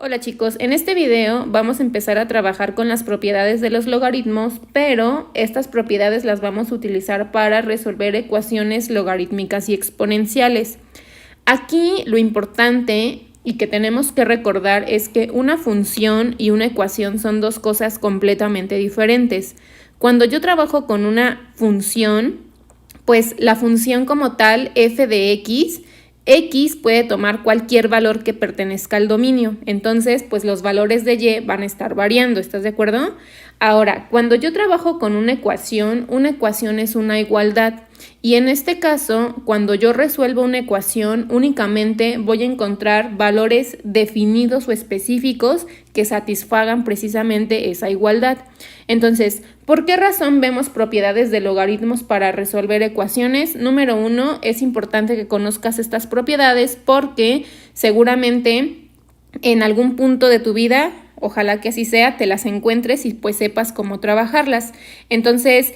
Hola chicos, en este video vamos a empezar a trabajar con las propiedades de los logaritmos, pero estas propiedades las vamos a utilizar para resolver ecuaciones logarítmicas y exponenciales. Aquí lo importante y que tenemos que recordar es que una función y una ecuación son dos cosas completamente diferentes. Cuando yo trabajo con una función, pues la función como tal, f de x puede tomar cualquier valor que pertenezca al dominio. Entonces, pues los valores de y van a estar variando, ¿estás de acuerdo? Ahora, cuando yo trabajo con una ecuación es una igualdad. Y en este caso, cuando yo resuelvo una ecuación, únicamente voy a encontrar valores definidos o específicos que satisfagan precisamente esa igualdad. Entonces, ¿por qué razón vemos propiedades de logaritmos para resolver ecuaciones? Número 1, es importante que conozcas estas propiedades porque seguramente en algún punto de tu vida, ojalá que así sea, te las encuentres y pues sepas cómo trabajarlas. Entonces,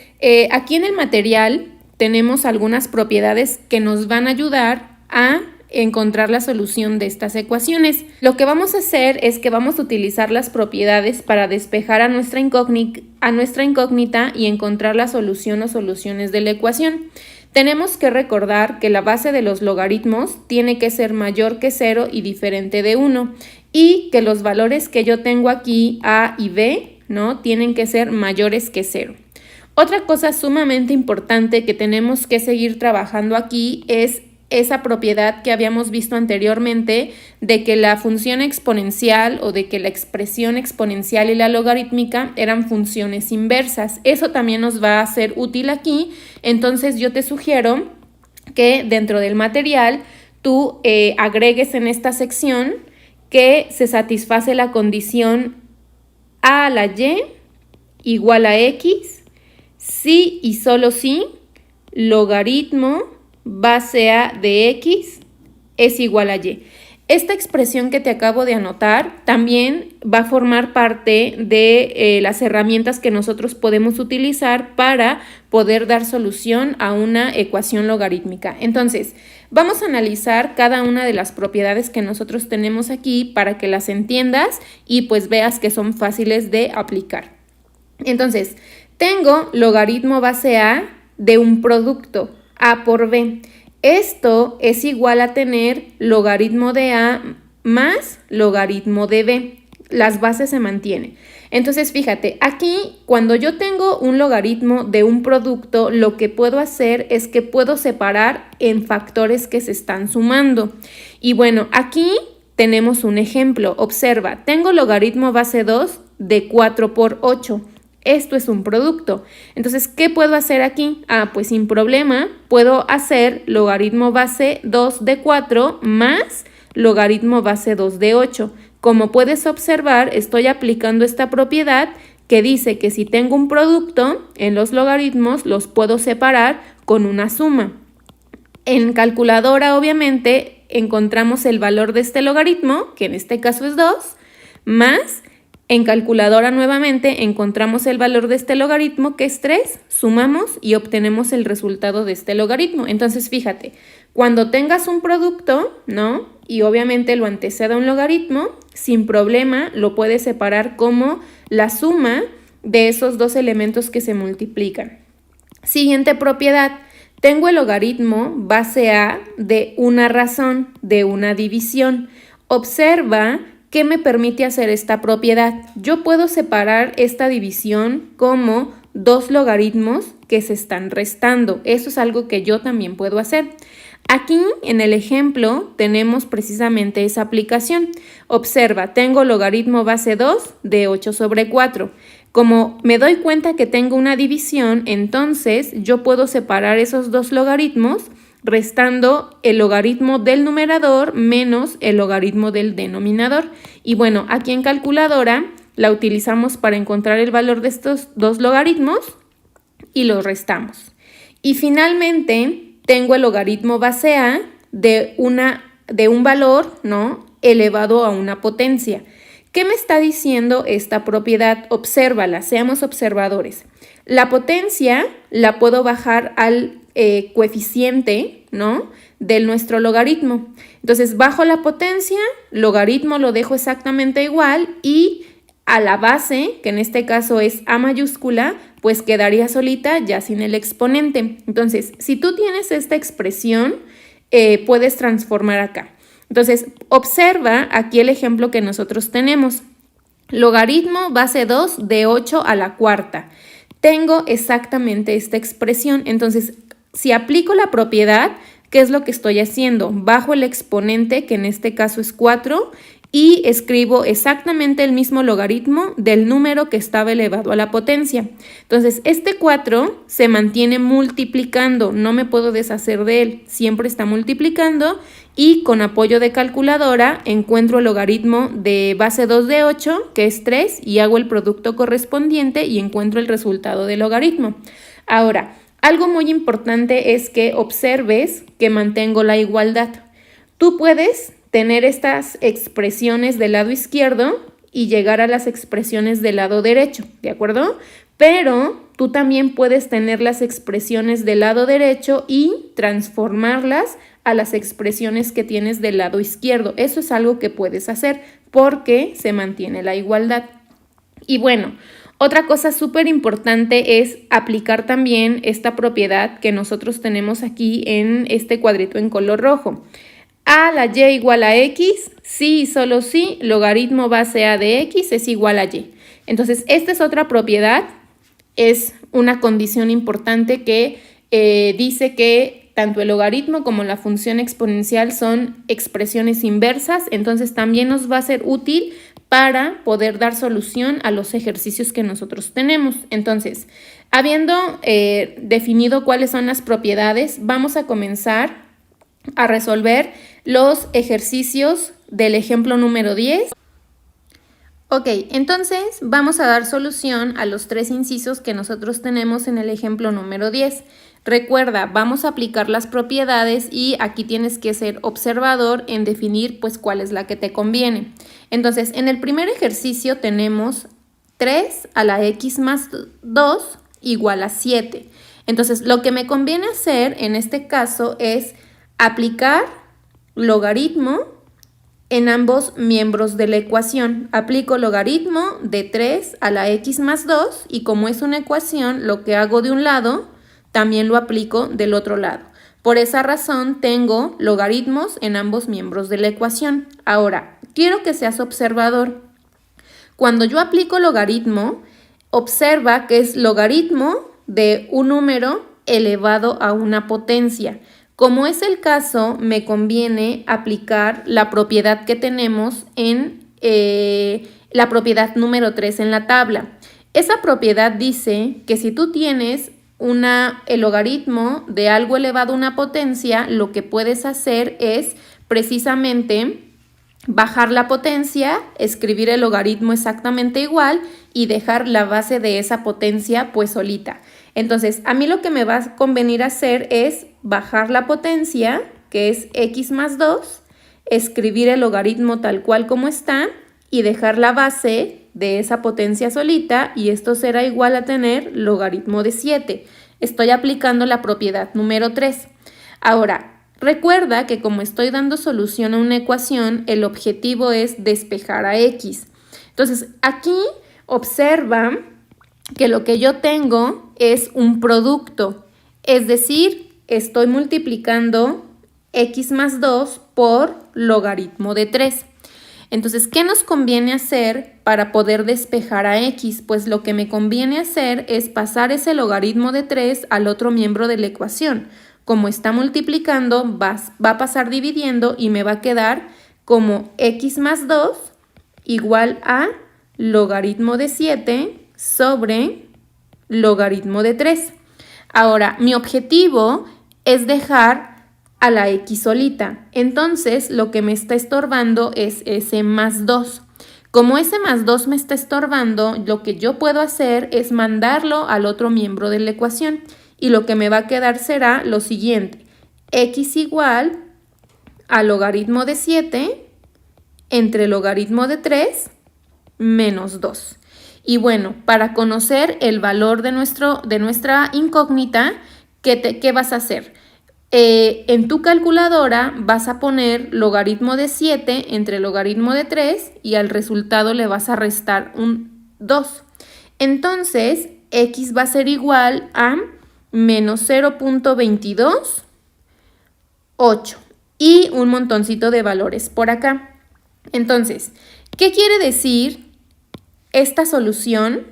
aquí en el material tenemos algunas propiedades que nos van a ayudar a encontrar la solución de estas ecuaciones. Lo que vamos a hacer es que vamos a utilizar las propiedades para despejar a nuestra incógnita y encontrar la solución o soluciones de la ecuación. Tenemos que recordar que la base de los logaritmos tiene que ser mayor que 0 y diferente de 1 y que los valores que yo tengo aquí, a y b, ¿no?, tienen que ser mayores que 0. Otra cosa sumamente importante que tenemos que seguir trabajando aquí es esa propiedad que habíamos visto anteriormente de que la función exponencial o de que la expresión exponencial y la logarítmica eran funciones inversas. Eso también nos va a ser útil aquí, entonces yo te sugiero que dentro del material tú agregues en esta sección que se satisface la condición a a la y igual a x, si y solo si logaritmo base a de x es igual a y. Esta expresión que te acabo de anotar también va a formar parte de las herramientas que nosotros podemos utilizar para poder dar solución a una ecuación logarítmica. Entonces, vamos a analizar cada una de las propiedades que nosotros tenemos aquí para que las entiendas y pues veas que son fáciles de aplicar. Entonces, tengo logaritmo base a de un producto, a por b. Esto es igual a tener logaritmo de a más logaritmo de b. Las bases se mantienen. Entonces, fíjate, aquí cuando yo tengo un logaritmo de un producto, lo que puedo hacer es que puedo separar en factores que se están sumando. Y bueno, aquí tenemos un ejemplo. Observa, tengo logaritmo base 2 de 4 por 8. Esto es un producto. Entonces, ¿qué puedo hacer aquí? Pues sin problema, puedo hacer logaritmo base 2 de 4 más logaritmo base 2 de 8. Como puedes observar, estoy aplicando esta propiedad que dice que si tengo un producto, en los logaritmos los puedo separar con una suma. En calculadora, obviamente, encontramos el valor de este logaritmo, que en este caso es 2, más en calculadora nuevamente encontramos el valor de este logaritmo, que es 3, sumamos y obtenemos el resultado de este logaritmo. Entonces, fíjate, cuando tengas un producto, ¿no?, y obviamente lo anteceda un logaritmo, sin problema lo puedes separar como la suma de esos dos elementos que se multiplican. Siguiente propiedad, tengo el logaritmo base a de una razón, de una división. Observa ¿qué me permite hacer esta propiedad? Yo puedo separar esta división como dos logaritmos que se están restando. Eso es algo que yo también puedo hacer. Aquí en el ejemplo tenemos precisamente esa aplicación. Observa, tengo logaritmo base 2 de 8 sobre 4. Como me doy cuenta que tengo una división, entonces yo puedo separar esos dos logaritmos restando el logaritmo del numerador menos el logaritmo del denominador. Y bueno, aquí en calculadora la utilizamos para encontrar el valor de estos dos logaritmos y los restamos. Y finalmente tengo el logaritmo base a de un valor, ¿no?, elevado a una potencia. ¿Qué me está diciendo esta propiedad? Obsérvala, seamos observadores. La potencia la puedo bajar al coeficiente, ¿no?, de nuestro logaritmo. Entonces bajo la potencia, logaritmo lo dejo exactamente igual y a la base, que en este caso es A mayúscula, pues quedaría solita ya sin el exponente. Entonces, si tú tienes esta expresión, puedes transformar acá. Entonces, observa aquí el ejemplo que nosotros tenemos. Logaritmo base 2 de 8 a la cuarta. Tengo exactamente esta expresión. Entonces, si aplico la propiedad, ¿qué es lo que estoy haciendo? Bajo el exponente, que en este caso es 4, y escribo exactamente el mismo logaritmo del número que estaba elevado a la potencia. Entonces, este 4 se mantiene multiplicando, no me puedo deshacer de él, siempre está multiplicando y con apoyo de calculadora encuentro el logaritmo de base 2 de 8, que es 3, y hago el producto correspondiente y encuentro el resultado del logaritmo. Ahora, algo muy importante es que observes que mantengo la igualdad. Tú puedes tener estas expresiones del lado izquierdo y llegar a las expresiones del lado derecho, ¿de acuerdo? Pero tú también puedes tener las expresiones del lado derecho y transformarlas a las expresiones que tienes del lado izquierdo. Eso es algo que puedes hacer porque se mantiene la igualdad. Y bueno, otra cosa súper importante es aplicar también esta propiedad que nosotros tenemos aquí en este cuadrito en color rojo. A la y igual a x, sí y solo sí, logaritmo base a de x es igual a y. Entonces, esta es otra propiedad, es una condición importante que dice que tanto el logaritmo como la función exponencial son expresiones inversas, entonces también nos va a ser útil para poder dar solución a los ejercicios que nosotros tenemos. Entonces, habiendo definido cuáles son las propiedades, vamos a comenzar a resolver los ejercicios del ejemplo número 10. Ok, entonces vamos a dar solución a los 3 incisos que nosotros tenemos en el ejemplo número 10. Recuerda, vamos a aplicar las propiedades y aquí tienes que ser observador en definir pues cuál es la que te conviene. Entonces, en el primer ejercicio tenemos 3 a la x más 2 igual a 7. Entonces, lo que me conviene hacer en este caso es aplicar logaritmo en ambos miembros de la ecuación. Aplico logaritmo de 3 a la x más 2 y como es una ecuación, lo que hago de un lado, también lo aplico del otro lado. Por esa razón tengo logaritmos en ambos miembros de la ecuación. Ahora, quiero que seas observador. Cuando yo aplico logaritmo, observa que es logaritmo de un número elevado a una potencia. Como es el caso, me conviene aplicar la propiedad que tenemos en la propiedad número 3 en la tabla. Esa propiedad dice que si tú tienes el logaritmo de algo elevado a una potencia, lo que puedes hacer es precisamente bajar la potencia, escribir el logaritmo exactamente igual y dejar la base de esa potencia pues solita. Entonces, a mí lo que me va a convenir hacer es bajar la potencia, que es x más 2, escribir el logaritmo tal cual como está y dejar la base de esa potencia solita y esto será igual a tener logaritmo de 7. Estoy aplicando la propiedad número 3. Ahora, recuerda que como estoy dando solución a una ecuación, el objetivo es despejar a x. Entonces, aquí observa que lo que yo tengo es un producto, es decir, estoy multiplicando x más 2 por logaritmo de 3. Entonces, ¿qué nos conviene hacer para poder despejar a x? Pues lo que me conviene hacer es pasar ese logaritmo de 3 al otro miembro de la ecuación. Como está multiplicando, va a pasar dividiendo y me va a quedar como x más 2 igual a logaritmo de 7 sobre logaritmo de 3. Ahora, mi objetivo es dejar a la x solita. Entonces, lo que me está estorbando es ese más 2. Como ese más 2 me está estorbando, lo que yo puedo hacer es mandarlo al otro miembro de la ecuación. Y lo que me va a quedar será lo siguiente. X igual a logaritmo de 7 entre logaritmo de 3 menos 2. Y bueno, para conocer el valor de nuestra incógnita, ¿qué vas a hacer? En tu calculadora vas a poner logaritmo de 7 entre logaritmo de 3 y al resultado le vas a restar un 2. Entonces, x va a ser igual a menos 0.228 y un montoncito de valores por acá. Entonces, ¿qué quiere decir esta solución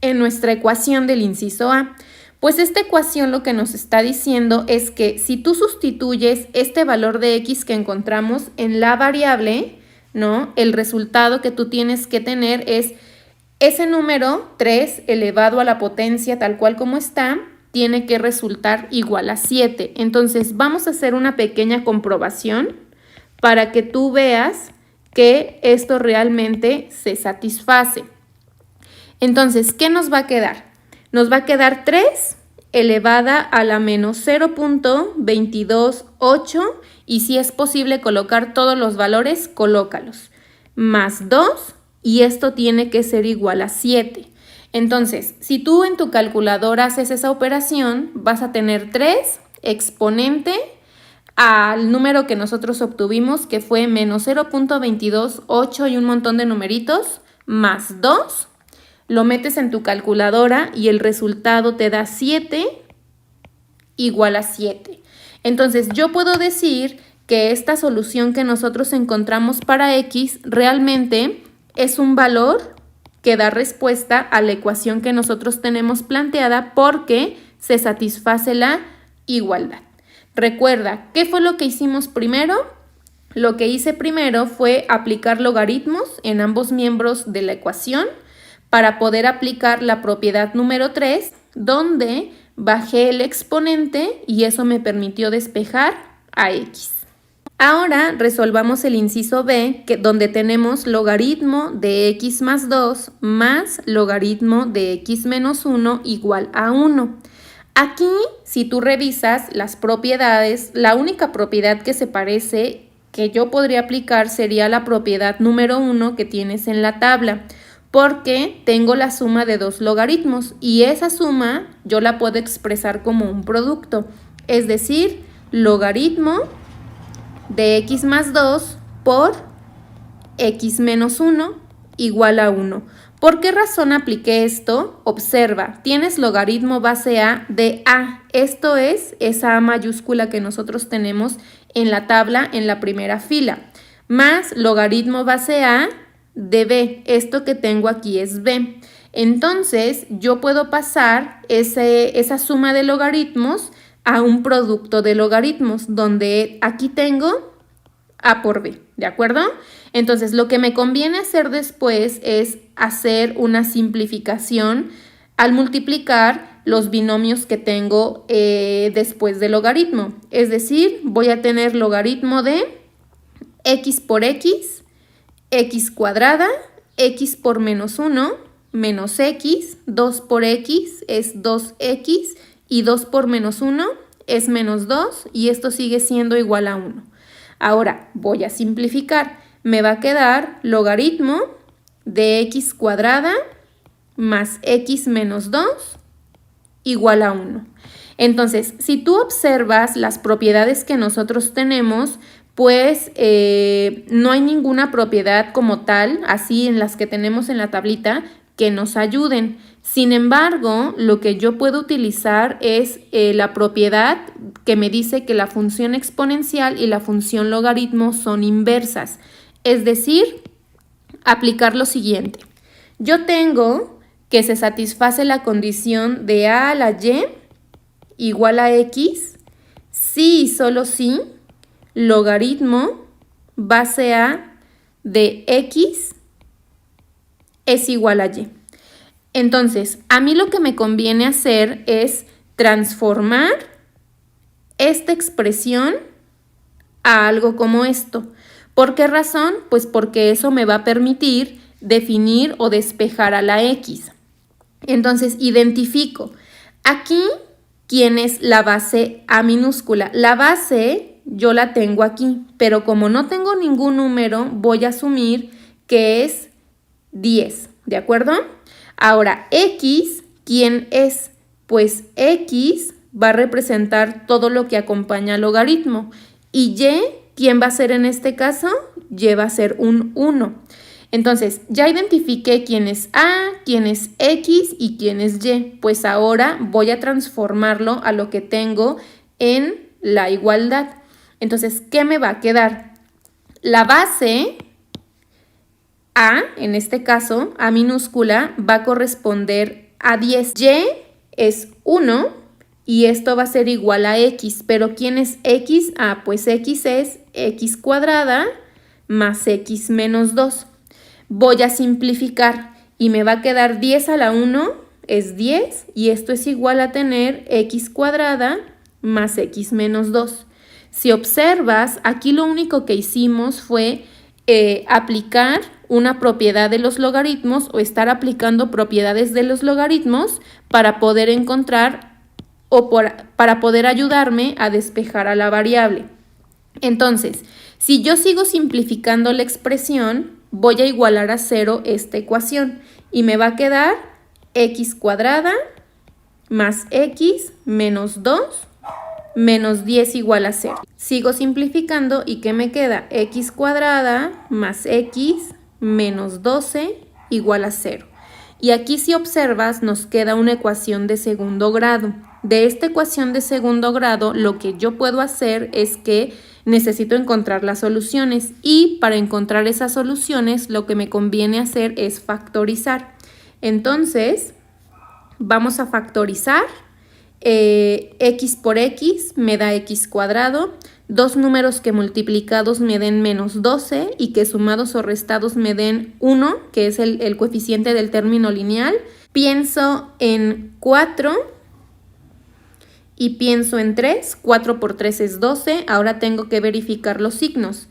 en nuestra ecuación del inciso A? Pues esta ecuación lo que nos está diciendo es que si tú sustituyes este valor de x que encontramos en la variable, ¿no? El resultado que tú tienes que tener es ese número 3 elevado a la potencia tal cual como está, tiene que resultar igual a 7. Entonces vamos a hacer una pequeña comprobación para que tú veas que esto realmente se satisface. Entonces, ¿qué nos va a quedar? Nos va a quedar 3 elevada a la menos 0.228 y si es posible colocar todos los valores, colócalos. Más 2 y esto tiene que ser igual a 7. Entonces, si tú en tu calculadora haces esa operación, vas a tener 3 exponente al número que nosotros obtuvimos, que fue menos 0.228 y un montón de numeritos, más 2. Lo metes en tu calculadora y el resultado te da 7 igual a 7. Entonces, yo puedo decir que esta solución que nosotros encontramos para x realmente es un valor que da respuesta a la ecuación que nosotros tenemos planteada porque se satisface la igualdad. Recuerda, ¿qué fue lo que hicimos primero? Lo que hice primero fue aplicar logaritmos en ambos miembros de la ecuación para poder aplicar la propiedad número 3, donde bajé el exponente y eso me permitió despejar a x. Ahora resolvamos el inciso B, donde tenemos logaritmo de x más 2 más logaritmo de x menos 1 igual a 1. Aquí, si tú revisas las propiedades, la única propiedad que se parece que yo podría aplicar sería la propiedad número 1 que tienes en la tabla, porque tengo la suma de dos logaritmos y esa suma yo la puedo expresar como un producto, es decir, logaritmo de x más 2 por x menos 1 igual a 1. ¿Por qué razón apliqué esto? Observa, tienes logaritmo base A de A. Esto es esa A mayúscula que nosotros tenemos en la tabla en la primera fila, más logaritmo base A de B. Esto que tengo aquí es B. Entonces, yo puedo pasar esa suma de logaritmos a un producto de logaritmos, donde aquí tengo A por B, ¿de acuerdo? Entonces, lo que me conviene hacer después es hacer una simplificación al multiplicar los binomios que tengo después del logaritmo. Es decir, voy a tener logaritmo de x por x, x cuadrada, x por menos 1, menos x, 2 por x es 2x y 2 por menos 1 es menos 2 y esto sigue siendo igual a 1. Ahora voy a simplificar. Me va a quedar logaritmo de x cuadrada más x menos 2 igual a 1. Entonces, si tú observas las propiedades que nosotros tenemos, pues no hay ninguna propiedad como tal, así en las que tenemos en la tablita, que nos ayuden. Sin embargo, lo que yo puedo utilizar es la propiedad que me dice que la función exponencial y la función logaritmo son inversas. Es decir, aplicar lo siguiente. Yo tengo que se satisface la condición de a a la y igual a x si y solo si logaritmo base a de x es igual a y. Entonces, a mí lo que me conviene hacer es transformar esta expresión a algo como esto. ¿Por qué razón? Pues porque eso me va a permitir definir o despejar a la x. Entonces, identifico aquí quién es la base A minúscula. La base yo la tengo aquí, pero como no tengo ningún número, voy a asumir que es 10, ¿de acuerdo? Ahora, x, ¿quién es? Pues x va a representar todo lo que acompaña al logaritmo. Y y, ¿quién va a ser en este caso? Y va a ser un 1. Entonces, ya identifiqué quién es A, quién es X y quién es Y. Pues ahora voy a transformarlo a lo que tengo en la igualdad. Entonces, ¿qué me va a quedar? La base A, en este caso, A minúscula, va a corresponder a 10. Y es 1 y esto va a ser igual a X. ¿Pero quién es X? Ah, pues X es X cuadrada más X menos 2. Voy a simplificar y me va a quedar 10 a la 1 es 10 y esto es igual a tener X cuadrada más X menos 2. Si observas, aquí lo único que hicimos fue aplicar una propiedad de los logaritmos o estar aplicando propiedades de los logaritmos para poder encontrar o para poder ayudarme a despejar a la variable. Entonces, si yo sigo simplificando la expresión, voy a igualar a 0 esta ecuación y me va a quedar X cuadrada más X menos 2 menos 10 igual a 0. Sigo simplificando y ¿qué me queda? X cuadrada más X menos 12 igual a 0. Y aquí si observas nos queda una ecuación de segundo grado. De esta ecuación de segundo grado lo que yo puedo hacer es que necesito encontrar las soluciones y para encontrar esas soluciones lo que me conviene hacer es factorizar. Entonces vamos a factorizar. X por X me da X cuadrado, dos números que multiplicados me den menos 12 y que sumados o restados me den 1, que es el coeficiente del término lineal. Pienso en 4 y pienso en 3, 4 por 3 es 12, ahora tengo que verificar los signos.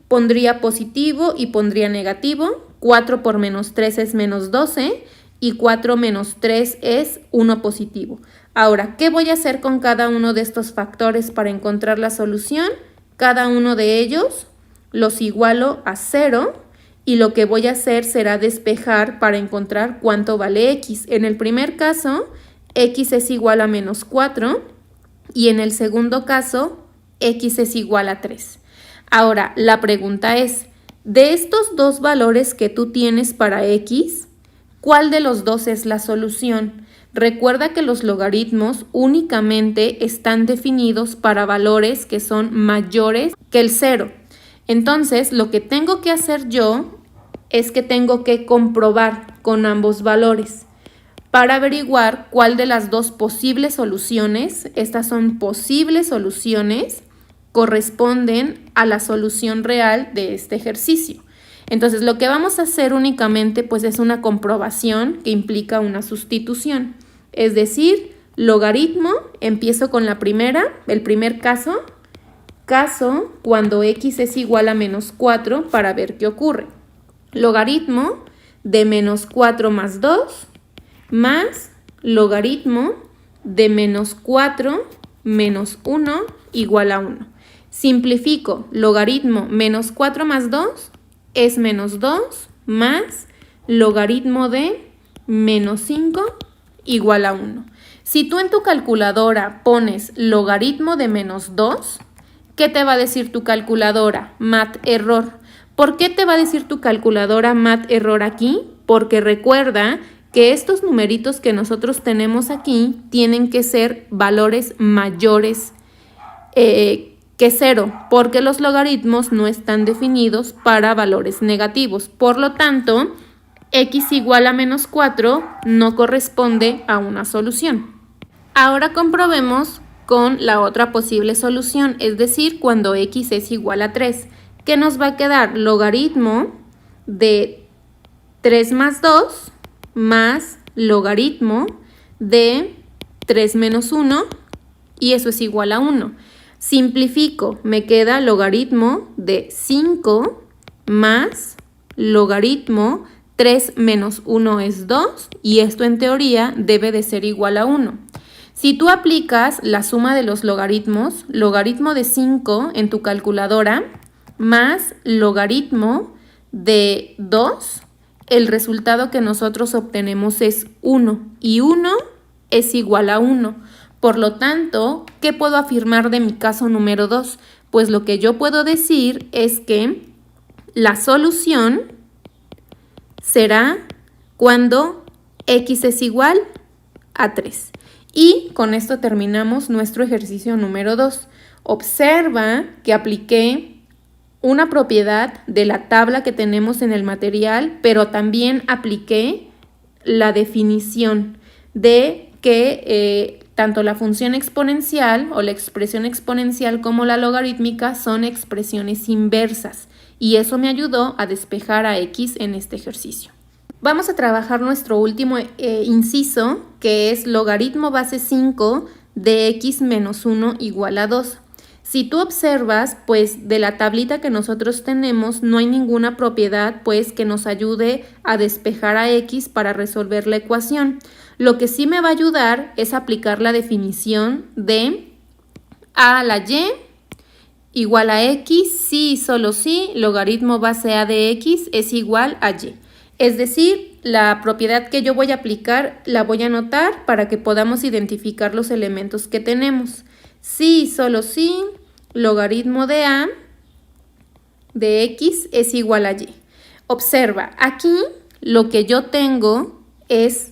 Pondría positivo y pondría negativo, 4 por menos 3 es menos 12 y 4 menos 3 es 1 positivo. Ahora, ¿qué voy a hacer con cada uno de estos factores para encontrar la solución? Cada uno de ellos los igualo a 0 y lo que voy a hacer será despejar para encontrar cuánto vale X. En el primer caso, X es igual a menos 4 y en el segundo caso, X es igual a 3. Ahora, la pregunta es, de estos dos valores que tú tienes para X, ¿cuál de los dos es la solución? Recuerda que los logaritmos únicamente están definidos para valores que son mayores que el 0. Entonces, lo que tengo que hacer yo es que tengo que comprobar con ambos valores para averiguar cuál de las dos posibles soluciones, estas son posibles soluciones, corresponden a la solución real de este ejercicio. Entonces, lo que vamos a hacer únicamente pues es una comprobación que implica una sustitución. Es decir, logaritmo, empiezo con la primera, el primer caso cuando X es igual a menos 4 para ver qué ocurre. Logaritmo de menos 4 más 2 más logaritmo de menos 4 menos 1 igual a 1. Simplifico, logaritmo menos 4 más 2 es menos 2 más logaritmo de menos 5 igual a 1. Si tú en tu calculadora pones logaritmo de menos 2, ¿qué te va a decir tu calculadora? Mat error. ¿Por qué te va a decir tu calculadora mat error aquí? Porque recuerda que estos numeritos que nosotros tenemos aquí tienen que ser valores mayores que 0, porque los logaritmos no están definidos para valores negativos. Por lo tanto, X igual a menos 4 no corresponde a una solución. Ahora comprobemos con la otra posible solución, es decir, cuando X es igual a 3. ¿Qué nos va a quedar? Logaritmo de 3 más 2 más logaritmo de 3 menos 1 y eso es igual a 1. Simplifico, me queda logaritmo de 5 más logaritmo 3 menos 1 es 2 y esto en teoría debe de ser igual a 1. Si tú aplicas la suma de los logaritmos, logaritmo de 5 en tu calculadora más logaritmo de 2, el resultado que nosotros obtenemos es 1 y 1 es igual a 1. Por lo tanto, ¿qué puedo afirmar de mi caso número 2? Pues lo que yo puedo decir es que la solución será cuando x es igual a 3. Y con esto terminamos nuestro ejercicio número 2. Observa que apliqué una propiedad de la tabla que tenemos en el material, pero también apliqué la definición de que tanto la función exponencial o la expresión exponencial como la logarítmica son expresiones inversas, y eso me ayudó a despejar a x en este ejercicio. Vamos a trabajar nuestro último inciso, que es logaritmo base 5 de x menos 1 igual a 2. Si tú observas, pues de la tablita que nosotros tenemos no hay ninguna propiedad pues que nos ayude a despejar a x para resolver la ecuación. Lo que sí me va a ayudar es aplicar la definición de a a la y igual a x si y solo si logaritmo base a de x es igual a y. Es decir, la propiedad que yo voy a aplicar la voy a anotar para que podamos identificar los elementos que tenemos. Si y solo si logaritmo de a de x es igual a y. Observa, aquí lo que yo tengo es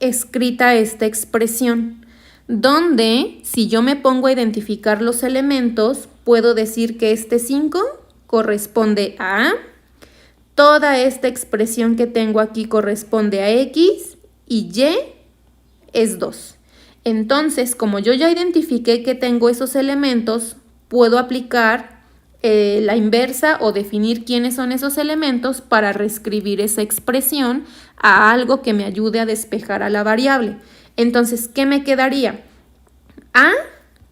escrita esta expresión, donde si yo me pongo a identificar los elementos, puedo decir que este 5 corresponde a A, toda esta expresión que tengo aquí corresponde a x y y es 2. Entonces, como yo ya identifiqué que tengo esos elementos, puedo aplicar la inversa o definir quiénes son esos elementos para reescribir esa expresión a algo que me ayude a despejar a la variable. Entonces, ¿qué me quedaría? A,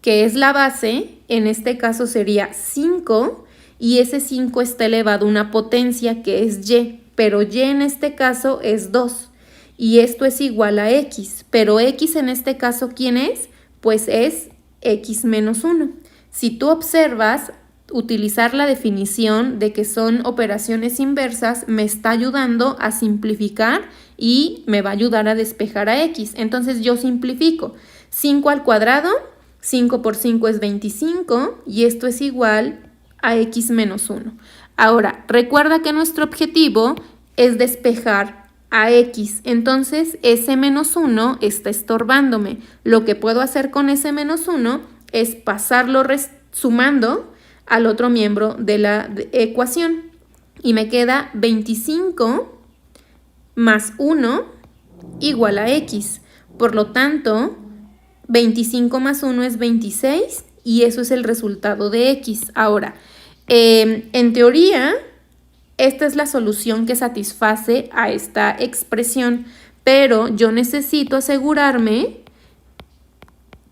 que es la base, en este caso sería 5, y ese 5 está elevado a una potencia que es y, pero y en este caso es 2. Y esto es igual a x, pero x en este caso, ¿quién es? Pues es x menos 1. Si tú observas, utilizar la definición de que son operaciones inversas me está ayudando a simplificar y me va a ayudar a despejar a x. Entonces yo simplifico. 5 al cuadrado, 5 por 5 es 25 y esto es igual a x menos 1. Ahora, recuerda que nuestro objetivo es despejar a x, entonces ese menos 1 está estorbándome. Lo que puedo hacer con ese menos 1 es pasarlo sumando al otro miembro de la ecuación y me queda 25 más 1 igual a x. Por lo tanto, 25 más 1 es 26 y eso es el resultado de x. Ahora, en teoría, esta es la solución que satisface a esta expresión, pero yo necesito asegurarme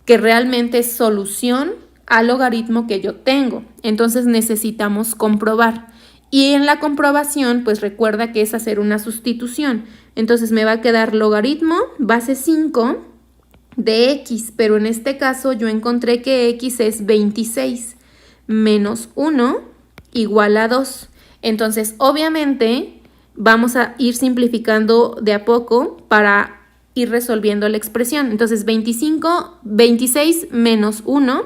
que realmente es solución al logaritmo que yo tengo. Entonces necesitamos comprobar. Y en la comprobación, pues recuerda que es hacer una sustitución. Entonces me va a quedar logaritmo base 5 de x, pero en este caso yo encontré que x es 26 menos 1 igual a 2. Entonces, obviamente, vamos a ir simplificando de a poco para ir resolviendo la expresión. Entonces, 26 menos 1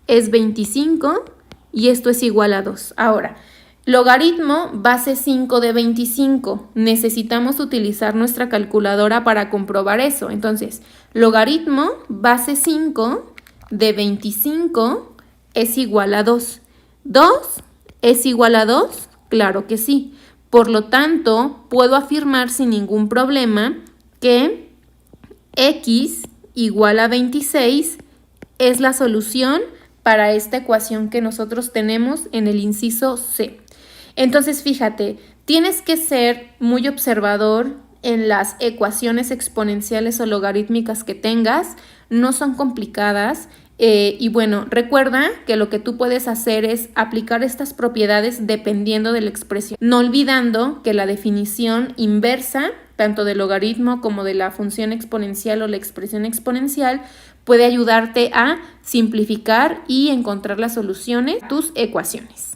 es 25 y esto es igual a 2. Ahora, logaritmo base 5 de 25. Necesitamos utilizar nuestra calculadora para comprobar eso. Entonces, logaritmo base 5 de 25 es igual a 2. ¿2 es igual a 2? Claro que sí. Por lo tanto, puedo afirmar sin ningún problema que x igual a 26 es la solución para esta ecuación que nosotros tenemos en el inciso C. Entonces, fíjate, tienes que ser muy observador en las ecuaciones exponenciales o logarítmicas que tengas. No son complicadas. Y bueno, recuerda que lo que tú puedes hacer es aplicar estas propiedades dependiendo de la expresión, no olvidando que la definición inversa, tanto del logaritmo como de la función exponencial o la expresión exponencial, puede ayudarte a simplificar y encontrar las soluciones a tus ecuaciones.